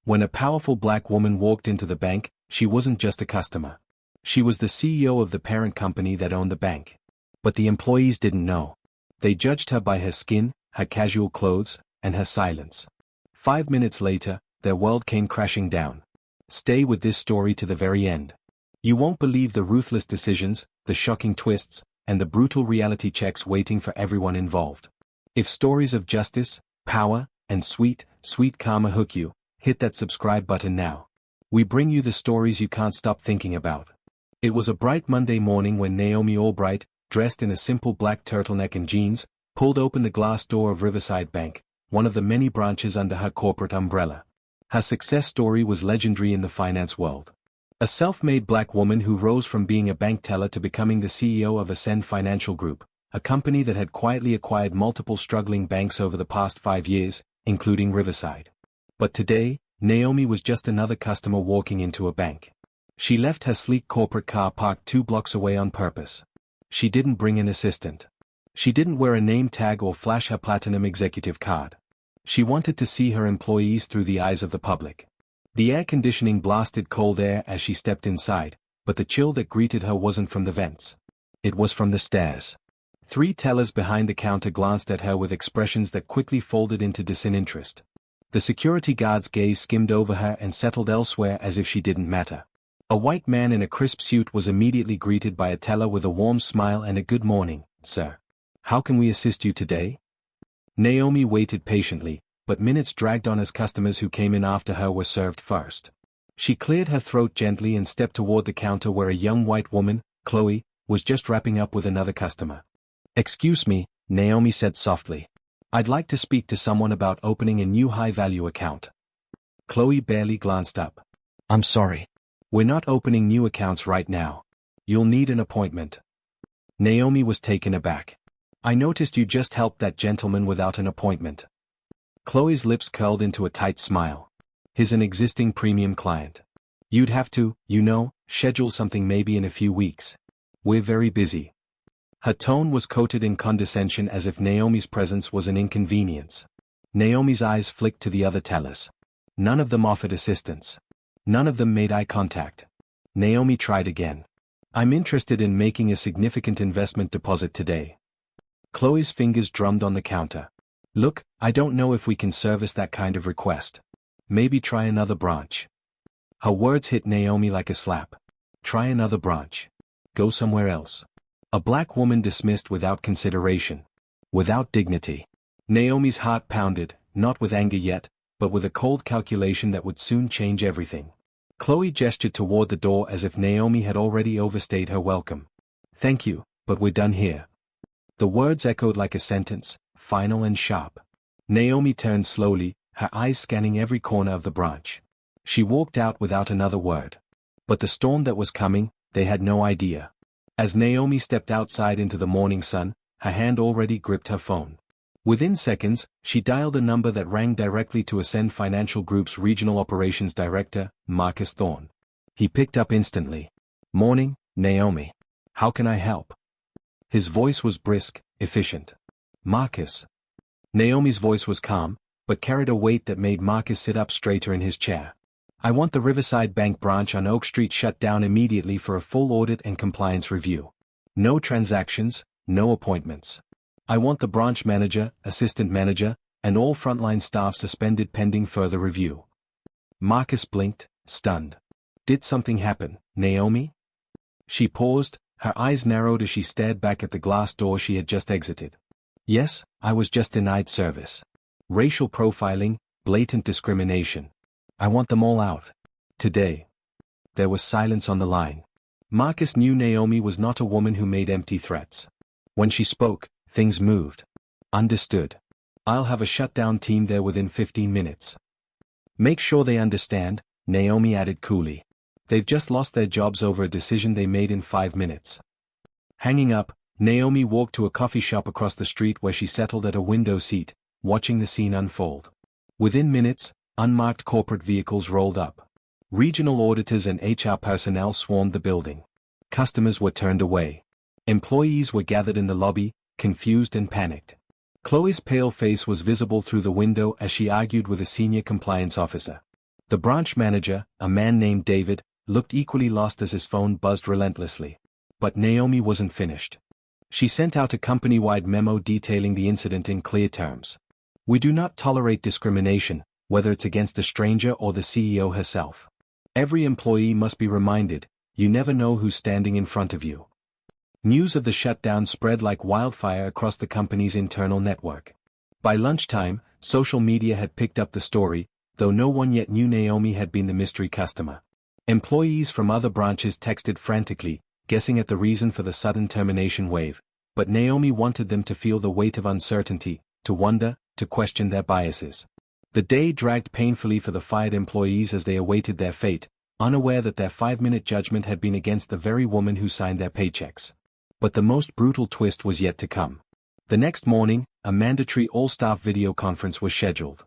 When a powerful black woman walked into the bank, she wasn't just a customer. She was the CEO of the parent company that owned the bank. But the employees didn't know. They judged her by her skin, her casual clothes, and her silence. 5 minutes later, their world came crashing down. Stay with this story to the very end. You won't believe the ruthless decisions, the shocking twists, and the brutal reality checks waiting for everyone involved. If stories of justice, power, and sweet karma hook you, hit that subscribe button now. We bring you the stories you can't stop thinking about. It was a bright Monday morning when Naomi Albright, dressed in a simple black turtleneck and jeans, pulled open the glass door of Riverside Bank, one of the many branches under her corporate umbrella. Her success story was legendary in the finance world. A self-made black woman who rose from being a bank teller to becoming the CEO of Ascend Financial Group, a company that had quietly acquired multiple struggling banks over the past 5 years, including Riverside. But today, Naomi was just another customer walking into a bank. She left her sleek corporate car parked 2 blocks away on purpose. She didn't bring an assistant. She didn't wear a name tag or flash her platinum executive card. She wanted to see her employees through the eyes of the public. The air conditioning blasted cold air as she stepped inside, but the chill that greeted her wasn't from the vents. It was from the stairs. 3 tellers behind the counter glanced at her with expressions that quickly folded into disinterest. The security guard's gaze skimmed over her and settled elsewhere as if she didn't matter. A white man in a crisp suit was immediately greeted by a teller with a warm smile and a "Good morning, sir. How can we assist you today?" Naomi waited patiently, but minutes dragged on as customers who came in after her were served first. She cleared her throat gently and stepped toward the counter where a young white woman, Chloe, was just wrapping up with another customer. "Excuse me," Naomi said softly. "I'd like to speak to someone about opening a new high-value account." Chloe barely glanced up. "I'm sorry. We're not opening new accounts right now. You'll need an appointment." Naomi was taken aback. "I noticed you just helped that gentleman without an appointment." Chloe's lips curled into a tight smile. "He's an existing premium client. You'd have to, schedule something maybe in a few weeks. We're very busy." Her tone was coated in condescension as if Naomi's presence was an inconvenience. Naomi's eyes flicked to the other tellers. None of them offered assistance. None of them made eye contact. Naomi tried again. "I'm interested in making a significant investment deposit today." Chloe's fingers drummed on the counter. "Look, I don't know if we can service that kind of request. Maybe try another branch." Her words hit Naomi like a slap. "Try another branch. Go somewhere else." A black woman dismissed without consideration. Without dignity. Naomi's heart pounded, not with anger yet, but with a cold calculation that would soon change everything. Chloe gestured toward the door as if Naomi had already overstayed her welcome. "Thank you, but we're done here." The words echoed like a sentence, final and sharp. Naomi turned slowly, her eyes scanning every corner of the branch. She walked out without another word. But the storm that was coming, they had no idea. As Naomi stepped outside into the morning sun, her hand already gripped her phone. Within seconds, she dialed a number that rang directly to Ascend Financial Group's Regional Operations Director, Marcus Thorne. He picked up instantly. "Morning, Naomi. How can I help?" His voice was brisk, efficient. "Marcus." Naomi's voice was calm, but carried a weight that made Marcus sit up straighter in his chair. "I want the Riverside Bank branch on Oak Street shut down immediately for a full audit and compliance review. No transactions, no appointments. I want the branch manager, assistant manager, and all frontline staff suspended pending further review." Marcus blinked, stunned. "Did something happen, Naomi?" She paused, her eyes narrowed as she stared back at the glass door she had just exited. "Yes, I was just denied service. Racial profiling, blatant discrimination. I want them all out. Today." There was silence on the line. Marcus knew Naomi was not a woman who made empty threats. When she spoke, things moved. "Understood. I'll have a shutdown team there within 15 minutes. Make sure they understand," Naomi added coolly. "They've just lost their jobs over a decision they made in 5 minutes." Hanging up, Naomi walked to a coffee shop across the street where she settled at a window seat, watching the scene unfold. Within minutes, unmarked corporate vehicles rolled up. Regional auditors and HR personnel swarmed the building. Customers were turned away. Employees were gathered in the lobby, confused and panicked. Chloe's pale face was visible through the window as she argued with a senior compliance officer. The branch manager, a man named David, looked equally lost as his phone buzzed relentlessly. But Naomi wasn't finished. She sent out a company-wide memo detailing the incident in clear terms. We do not tolerate discrimination, whether it's against a stranger or the CEO herself. Every employee must be reminded, you never know who's standing in front of you. News of the shutdown spread like wildfire across the company's internal network. By lunchtime, social media had picked up the story, though no one yet knew Naomi had been the mystery customer. Employees from other branches texted frantically, guessing at the reason for the sudden termination wave, but Naomi wanted them to feel the weight of uncertainty, to wonder, to question their biases. The day dragged painfully for the fired employees as they awaited their fate, unaware that their 5-minute judgment had been against the very woman who signed their paychecks. But the most brutal twist was yet to come. The next morning, a mandatory all-staff video conference was scheduled.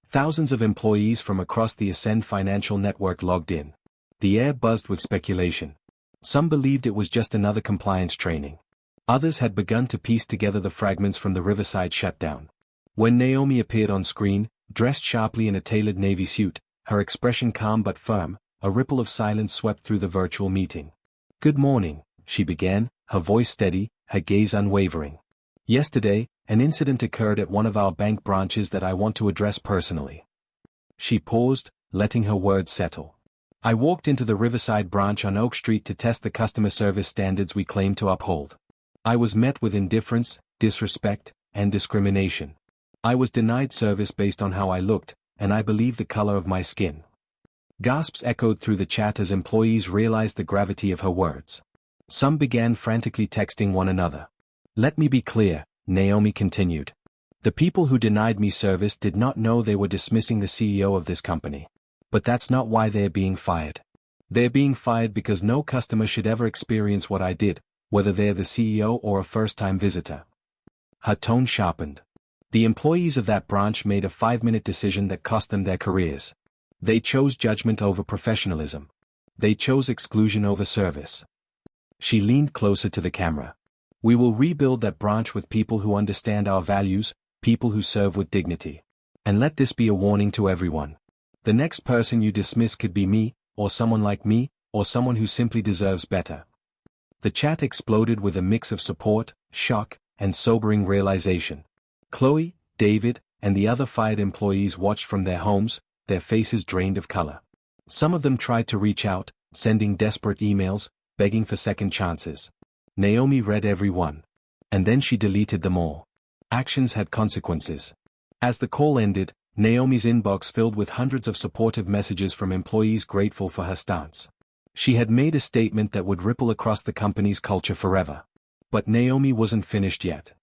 Thousands of employees from across the Ascend financial network logged in. The air buzzed with speculation. Some believed it was just another compliance training. Others had begun to piece together the fragments from the Riverside shutdown. When Naomi appeared on screen, dressed sharply in a tailored navy suit, her expression calm but firm, a ripple of silence swept through the virtual meeting. "Good morning," she began, her voice steady, her gaze unwavering. "Yesterday, an incident occurred at one of our bank branches that I want to address personally." She paused, letting her words settle. "I walked into the Riverside branch on Oak Street to test the customer service standards we claim to uphold. I was met with indifference, disrespect, and discrimination. I was denied service based on how I looked, and I believe the color of my skin." Gasps echoed through the chat as employees realized the gravity of her words. Some began frantically texting one another. "Let me be clear," Naomi continued. "The people who denied me service did not know they were dismissing the CEO of this company. But that's not why they're being fired. They're being fired because no customer should ever experience what I did, whether they're the CEO or a first-time visitor." Her tone sharpened. The employees of that branch made a 5-minute decision that cost them their careers. They chose judgment over professionalism. They chose exclusion over service. She leaned closer to the camera. "We will rebuild that branch with people who understand our values, people who serve with dignity. And let this be a warning to everyone. The next person you dismiss could be me, or someone like me, or someone who simply deserves better." The chat exploded with a mix of support, shock, and sobering realization. Chloe, David, and the other fired employees watched from their homes, their faces drained of color. Some of them tried to reach out, sending desperate emails, begging for second chances. Naomi read every one. And then she deleted them all. Actions had consequences. As the call ended, Naomi's inbox filled with hundreds of supportive messages from employees grateful for her stance. She had made a statement that would ripple across the company's culture forever. But Naomi wasn't finished yet.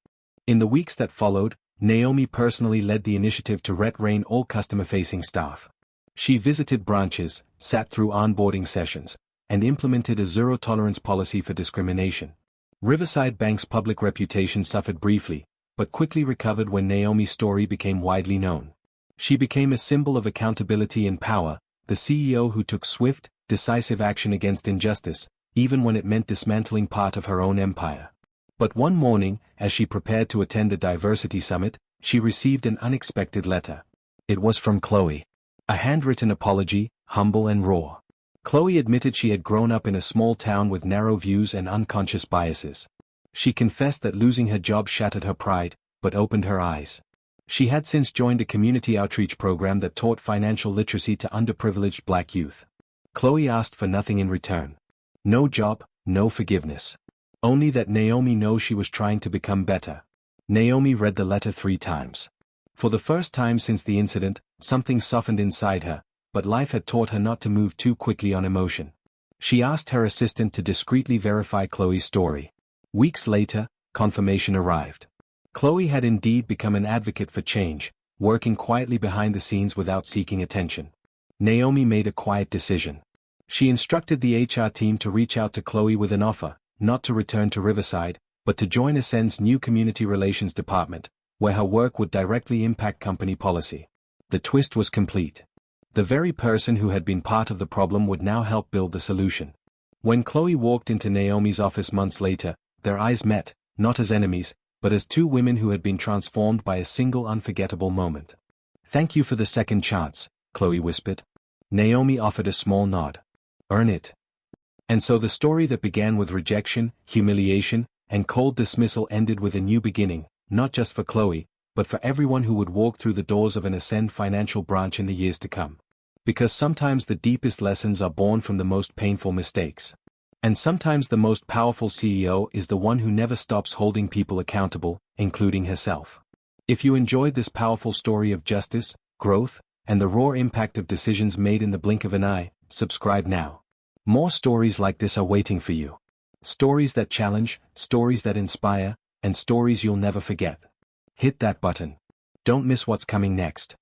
In the weeks that followed, Naomi personally led the initiative to retrain all customer-facing staff. She visited branches, sat through onboarding sessions, and implemented a zero-tolerance policy for discrimination. Riverside Bank's public reputation suffered briefly, but quickly recovered when Naomi's story became widely known. She became a symbol of accountability and power, the CEO who took swift, decisive action against injustice, even when it meant dismantling part of her own empire. But one morning, as she prepared to attend a diversity summit, she received an unexpected letter. It was from Chloe. A handwritten apology, humble and raw. Chloe admitted she had grown up in a small town with narrow views and unconscious biases. She confessed that losing her job shattered her pride, but opened her eyes. She had since joined a community outreach program that taught financial literacy to underprivileged Black youth. Chloe asked for nothing in return. No job, no forgiveness. Only that Naomi knows she was trying to become better. Naomi read the letter 3 times. For the first time since the incident, something softened inside her, but life had taught her not to move too quickly on emotion. She asked her assistant to discreetly verify Chloe's story. Weeks later, confirmation arrived. Chloe had indeed become an advocate for change, working quietly behind the scenes without seeking attention. Naomi made a quiet decision. She instructed the HR team to reach out to Chloe with an offer, not to return to Riverside, but to join Ascend's new community relations department, where her work would directly impact company policy. The twist was complete. The very person who had been part of the problem would now help build the solution. When Chloe walked into Naomi's office months later, their eyes met, not as enemies, but as 2 women who had been transformed by a single unforgettable moment. "Thank you for the second chance," Chloe whispered. Naomi offered a small nod. Earn it. And so the story that began with rejection, humiliation, and cold dismissal ended with a new beginning, not just for Chloe, but for everyone who would walk through the doors of an Ascend financial branch in the years to come. Because sometimes the deepest lessons are born from the most painful mistakes. And sometimes the most powerful CEO is the one who never stops holding people accountable, including herself. If you enjoyed this powerful story of justice, growth, and the raw impact of decisions made in the blink of an eye, subscribe now. More stories like this are waiting for you. Stories that challenge, stories that inspire, and stories you'll never forget. Hit that button. Don't miss what's coming next.